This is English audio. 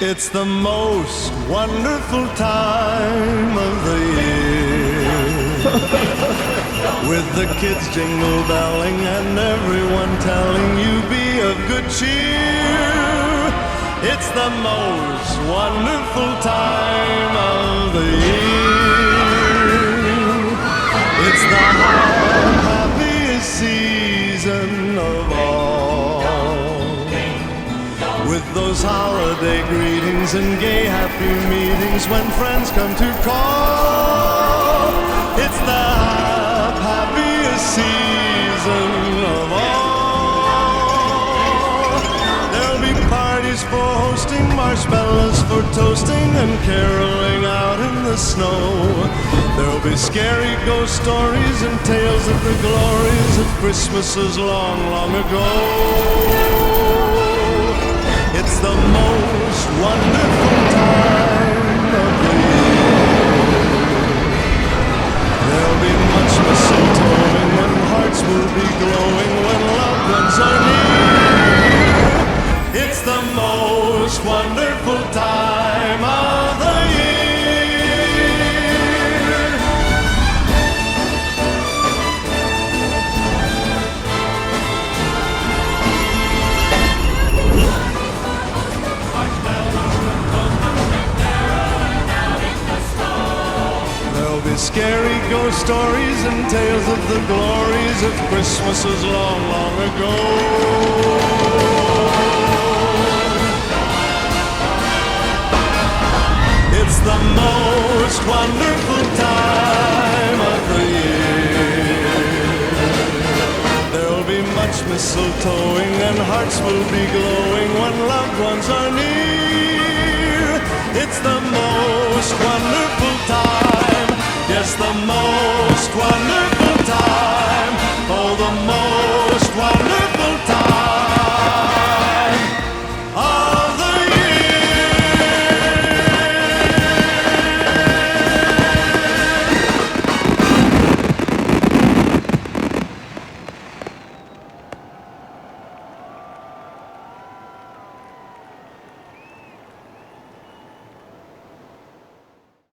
It's the most wonderful time of the year, with the kids jingle belling and everyone telling you be of good cheer. It's the most wonderful time of the year. It's the happiest season of all, with those holiday greetings and gay happy meetings when friends come to call. It's the happiest season of all. There'll be parties for hosting, marshmallows for toasting, and caroling out in the snow. There'll be scary ghost stories and tales of the glories of Christmases long, long ago. It's the most wonderful time of the year. There'll be much mistletoeing and hearts will be glowing when loved ones are near. It's the most wonderful time of the year. Scary ghost stories and tales of the glories of Christmases long, long ago. It's the most wonderful time of the year. There'll be much mistletoeing and hearts will be glowing when loved ones are near. It's the most wonderful time. Yes, the most